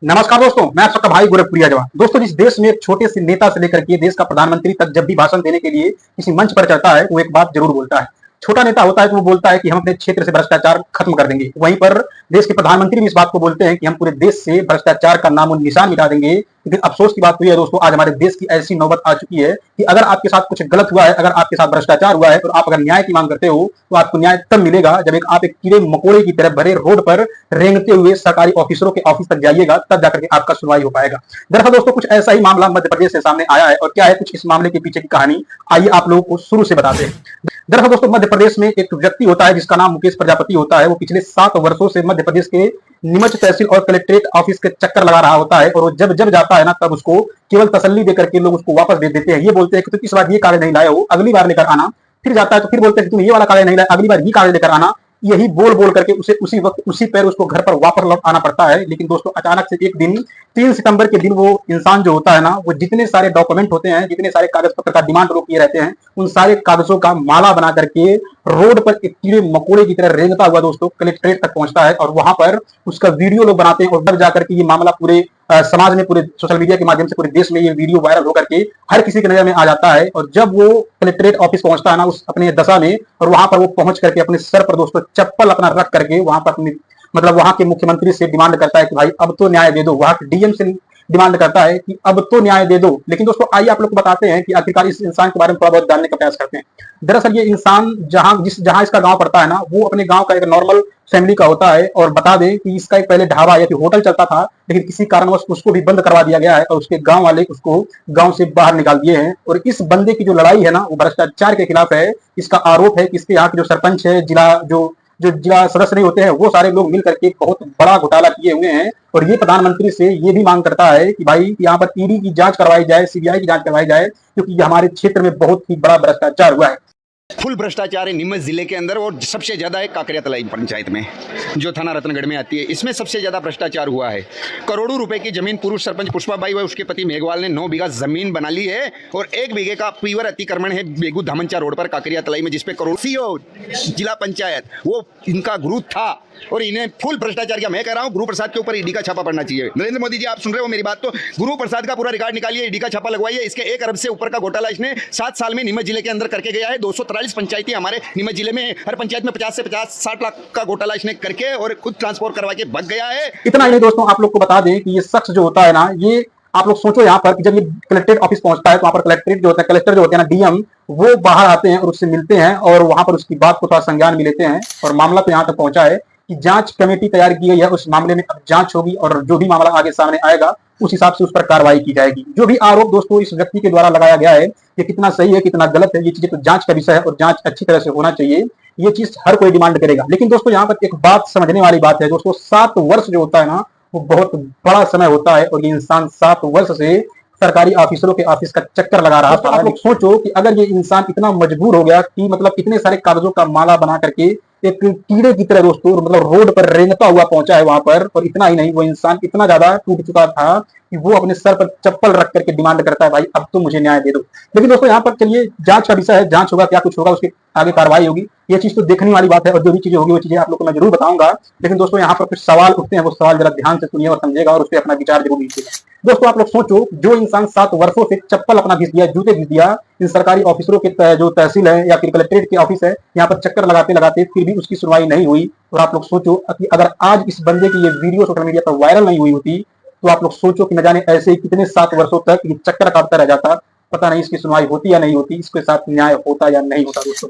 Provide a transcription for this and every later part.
नमस्कार दोस्तों, मैं आप सबका भाई गोरखपुरिया जवान। दोस्तों, जिस देश में एक छोटे से नेता से लेकर के देश का प्रधानमंत्री तक जब भी भाषण देने के लिए किसी मंच पर चढ़ता है, वो एक बात जरूर बोलता है। छोटा नेता होता है तो वो बोलता है कि हम अपने क्षेत्र से भ्रष्टाचार खत्म कर देंगे। वहीं पर देश के प्रधानमंत्री भी इस बात को बोलते हैं कि हम पूरे देश से भ्रष्टाचार का नामो निशान मिटा देंगे। लेकिन अफसोस की बात तो यह है दोस्तों, आज हमारे देश की ऐसी नौबत आ चुकी है कि अगर आपके साथ कुछ गलत हुआ है, अगर आपके साथ भ्रष्टाचार हुआ है, तो आप अगर न्याय की मांग करते हो तो आपको न्याय तब मिलेगा जब आप एक कीड़े मकोड़े की तरह भरे रोड पर रेंगते हुए सरकारी ऑफिसरों के ऑफिस तक जाइएगा, तब जाकर के आपका सुनवाई हो पाएगा। दरअसल दोस्तों, कुछ ऐसा ही मामला मध्य प्रदेश से सामने आया है। और क्या है कुछ इस मामले के पीछे की कहानी, आइए आप लोगों को शुरू से बताते हैं। दरअसल दोस्तों, मध्य प्रदेश में एक व्यक्ति होता है जिसका नाम मुकेश प्रजापति होता है। वो पिछले 7 वर्षों से मध्य प्रदेश के नीमच तहसील और कलेक्ट्रेट ऑफिस के चक्कर लगा रहा होता है। और वो जब जब जाता है ना, तब उसको केवल तसल्ली देकर के लोग उसको वापस दे देते हैं। ये बोलते हैं कि तुम इस बार ये कागज नहीं लाए हो, अगली बार लेकर आना। फिर जाता है तो फिर बोलते हैं कि तुम ये वाला कागज नहीं लाए, अगली बार ये कागज लेकर आना। यही बोल बोल करके उसे उसी वक्त उसी पैर उसको घर पर वापस लौट आना पड़ता है। लेकिन दोस्तों, अचानक से एक दिन 3 सितंबर के दिन वो इंसान जो होता है ना, वो जितने सारे डॉक्यूमेंट होते हैं, जितने सारे कागज पत्र का डिमांड वो किए रहते हैं, उन सारे कागजों का माला बना करके रोड पर एक कीड़े मकोड़े की तरह रेंगता हुआ दोस्तों कलेक्ट्रेट तक पहुंचता है। और वहां पर उसका वीडियो लोग बनाते हैं और तब जाकर के ये मामला पूरे समाज में, पूरे सोशल मीडिया के माध्यम से पूरे देश में ये वीडियो वायरल होकर के हर किसी की नजर में आ जाता है। और जब वो कलेक्ट्रेट ऑफिस पहुंचता है ना, उस अपने दशा में, और वहां पर वो पहुंच करके अपने सर पर दोस्तों चप्पल अपना रख करके वहां पर अपनी मतलब वहां के मुख्यमंत्री से डिमांड करता है कि भाई अब तो न्याय दे दो। वहां के डीएम से डिमांड करता है कि अब तो न्याय दे दो। लेकिन दोस्तों, आइए आप लोग को बताते हैं कि आखिरकार इस इंसान के बारे में थोड़ा बहुत जानने का प्रयास करते हैं। दरअसल ये इंसान जहां इसका गांव पड़ता है ना, वो अपने गांव का एक नॉर्मल फैमिली का होता है। और बता दें कि इसका एक पहले ढाबा या फिर होटल चलता था, लेकिन किसी कारणवश उसको भी बंद करवा दिया गया है और उसके गांव वाले उसको गांव से बाहर निकाल दिए हैं। और इस बंदे की जो लड़ाई है ना, वो भ्रष्टाचार के खिलाफ है। इसका आरोप है कि इसके यहाँ के जो सरपंच है, जो जिला सदस्य नहीं होते हैं, वो सारे लोग मिलकर के बहुत बड़ा घोटाला किए हुए हैं। और ये प्रधानमंत्री से ये भी मांग करता है कि भाई यहाँ पर ईडी की जांच करवाई जाए, सीबीआई की जांच करवाई जाए, क्योंकि हमारे क्षेत्र में बहुत ही बड़ा भ्रष्टाचार हुआ है। फुल भ्रष्टाचार है नीमच जिले के अंदर, और सबसे ज्यादा है काकरिया तलाई पंचायत में, जो थाना रतनगढ़ में आती है। इसमें सबसे ज्यादा भ्रष्टाचार हुआ है। करोड़ों रुपए की जमीन पूर्व सरपंच पुष्पाबाई व उसके पति मेघवाल ने 9 बीघा जमीन बना ली है। और 1 बीघे का पीवर अतिक्रमण है बेगू धामनचा रोड पर काकरिया तलाई में, जिसपे करोड़ सीओ जिला पंचायत वो इनका गुरु था। और इन्हें फुल भ्रष्टाचार किया। मैं कह रहा हूं गुरु प्रसाद के ऊपर ईडी का छापा पड़ना चाहिए। नरेंद्र मोदी जी, आप सुन रहे हो मेरी बात? तो गुरु प्रसाद का पूरा रिकॉर्ड निकालिए, ईडी का छापा लगवाइए। इसके 1 अरब से ऊपर का घोटाला इसने 7 साल में नीमच जिले के अंदर करके गया है। 243 पंचायतें हमारे नीमच जिले में, हर पंचायत में 50 से 60 लाख का घोटाला इसने करके और खुद ट्रांसपोर्ट करवा के भाग गया है। इतना ही नहीं दोस्तों, आप लोग को बता दें कि ये शख्स जो होता है ना, ये आप लोग सोचो यहाँ पर कि जब ये कलेक्ट्रेट ऑफिस पहुंचता है तो वहां पर कलेक्ट्रेट जो होता है, कलेक्टर जो होते हैं ना, डीएम, वो बाहर आते हैं और उससे मिलते हैं और वहां पर उसकी बात को थोड़ा संज्ञान भी लेते हैं। और मामला तो यहाँ तक पहुंचा है कि जांच कमेटी तैयार की गई है। उस मामले में अब जांच होगी और जो भी मामला आगे सामने आएगा उस हिसाब से उस पर कार्रवाई की जाएगी। जो भी आरोप दोस्तों इस व्यक्ति के द्वारा लगाया गया है, ये कितना सही है कितना गलत है, ये चीजें तो जांच का विषय है और जांच अच्छी तरह से होना चाहिए। ये चीज हर कोई डिमांड करेगा। लेकिन दोस्तों, यहाँ पर एक बात समझने वाली बात है दोस्तों, 7 वर्ष जो होता है ना, वो बहुत बड़ा समय होता है। और ये इंसान 7 वर्ष से सरकारी ऑफिसरों के ऑफिस का चक्कर लगा रहा था। आप लोग सोचो कि अगर ये इंसान इतना मजबूर हो गया कि मतलब इतने सारे कागजों का माला बना करके एक कीड़े की तरह दोस्तों मतलब रोड पर रेंगता हुआ पहुंचा है वहां पर। और इतना ही नहीं, वो इंसान इतना ज्यादा टूट चुका था कि वो अपने सर पर चप्पल रख करके डिमांड करता है, भाई अब तो मुझे न्याय दे दो। लेकिन दोस्तों, यहाँ पर चलिए, जांच का विषय है, जांच होगा, क्या कुछ होगा, उसके आगे कार्रवाई होगी। ये चीज तो देखने वाली बात है और जो भी चीजें होगी वो चीजें आप लोग को मैं जरूर बताऊंगा। लेकिन दोस्तों, यहाँ पर कुछ सवाल उठते हैं, वो सवाल जरा ध्यान से सुनिए और समझेगा और उस पर अपना विचार जरूर दीजिएगा। दोस्तों, आप लोग सोचो, जो इंसान 7 वर्षों से चप्पल अपना घिस दिया, जूते घिस दिया इन सरकारी ऑफिसरों के जो तहसील है या फिर कलेक्ट्रेट के ऑफिस है, यहाँ पर चक्कर लगाते लगाते फिर भी उसकी सुनवाई नहीं हुई। और आप लोग सोचो कि अगर आज इस बंदे की ये वीडियो सोशल मीडिया पर वायरल नहीं हुई होती, तो आप लोग सोचो कि न जाने ऐसे ही कितने 7 वर्षों तक ये चक्कर काटता रह जाता। पता नहीं इसकी सुनवाई होती या नहीं होती, इसके साथ न्याय होता या नहीं होता। दोस्तों,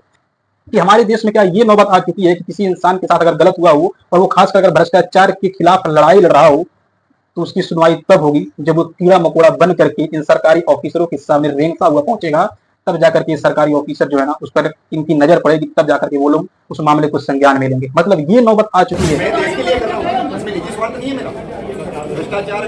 कि हमारे देश में क्या ये नौबत आ चुकी है कि किसी इंसान के साथ अगर गलत हुआ हो और वो खासकर अगर भ्रष्टाचार के खिलाफ लड़ाई लड़ रहा हो, तो उसकी सुनवाई तब होगी जब वो कीड़ा मकोड़ा बन करके इन सरकारी ऑफिसरों के सामने रेंगता हुआ पहुंचेगा। तब जाकर के सरकारी ऑफिसर जो है ना, उस पर इनकी नजर पड़ेगी, तब जाकर के वो लोग उस मामले को संज्ञान में लेंगे। मतलब ये नौबत आ चुकी है। मैं देश के लिए कर रहा हूं, इसमें निजी स्वार्थ नहीं है मेरा। भ्रष्टाचार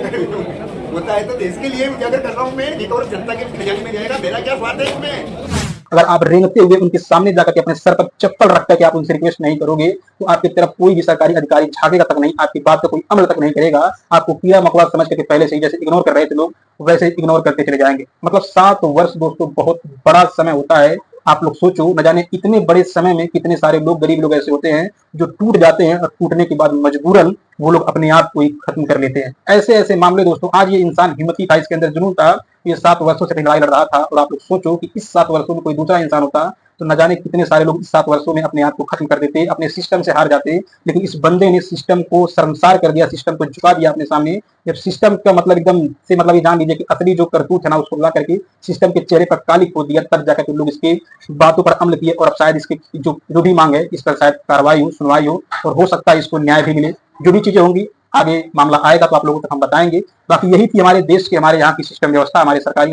होता है तो देश के लिए उजागर कर रहा हूं मैं, नहीं तो जनता के खजाने में जाएगा। मेरा क्या स्वार्थ है इसमें? अगर आप रेंगते हुए उनके सामने जाकर के अपने सर पर चप्पल रख करके आप उनसे रिक्वेस्ट नहीं करोगे, तो आपकी तरफ कोई भी सरकारी अधिकारी झांकेगा तक नहीं, आपकी बात का कोई अमल तक नहीं करेगा। आपको कीड़ा मकोड़ा समझ करके पहले से ही जैसे इग्नोर कर रहे थे लोग, वैसे इग्नोर करते चले जाएंगे। मतलब 7 वर्ष दोस्तों बहुत बड़ा समय होता है। आप लोग सोचो, न जाने इतने बड़े समय में कितने सारे लोग, गरीब लोग ऐसे होते हैं जो टूट जाते हैं और टूटने के बाद मजबूरन वो लोग अपने आप को ही खत्म कर लेते हैं। ऐसे ऐसे मामले दोस्तों, आज ये इंसान हिम्मती था, इसके अंदर जुनून था, ये 7 वर्षों से अपनी लड़ाई लड़ रहा था। और आप लोग सोचो कि इस 7 वर्षों में कोई दूसरा इंसान होता तो न जाने कितने सारे लोग इस 7 वर्षों में अपने आप को खत्म कर देते, अपने सिस्टम से हार जाते। लेकिन इस बंदे ने सिस्टम को शर्मसार कर दिया, सिस्टम को झुका दिया अपने सामने। जब सिस्टम का मतलब एकदम से मतलब ये जान लीजिए कि असली जो करतूत है ना, उसको ला करके सिस्टम के चेहरे पर काली खोद दिया, तब जाकर लोग इसके बातों पर अमल किए। और अब शायद इसके जो भी मांग है, इस पर शायद कार्रवाई हो, सुनवाई हो, और हो सकता है इसको न्याय भी मिले। जो भी चीजें होंगी, आगे मामला आएगा तो आप लोगों तक हम बताएंगे। बाकी यही थी हमारे देश के, हमारे यहाँ की सिस्टम व्यवस्था, हमारे सरकारी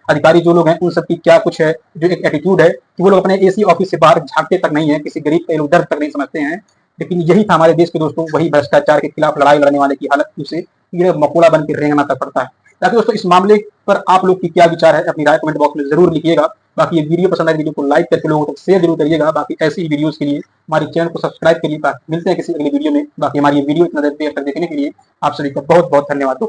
अधिकारी जो लोग हैं, उन सब की क्या कुछ है, जो एक एटीट्यूड है कि वो लोग अपने एसी ऑफिस से बाहर झांकते तक नहीं है, किसी गरीब के लोग दर्द तक नहीं समझते हैं। लेकिन यही था हमारे देश के दोस्तों, वही भ्रष्टाचार के खिलाफ लड़ाई लड़ने वाले की हालत, उसे कीड़े मकोड़ा बन के रेंगना तक पड़ता है। ताकि दोस्तों इस मामले पर आप लोग की क्या विचार है, अपनी राय कमेंट बॉक्स में जरूर लिखिएगा। बाकी ये वीडियो पसंद आए, वीडियो को लाइक करके लोगों तक शेयर जरूर करिएगा। बाकी ऐसी ही वीडियोस के लिए हमारे चैनल को सब्सक्राइब करिए। मिलते हैं किसी अगली वीडियो में। बाकी हमारी ये वीडियो इतना देर तक देखने के लिए आप सभी का बहुत बहुत धन्यवाद दोस्तों।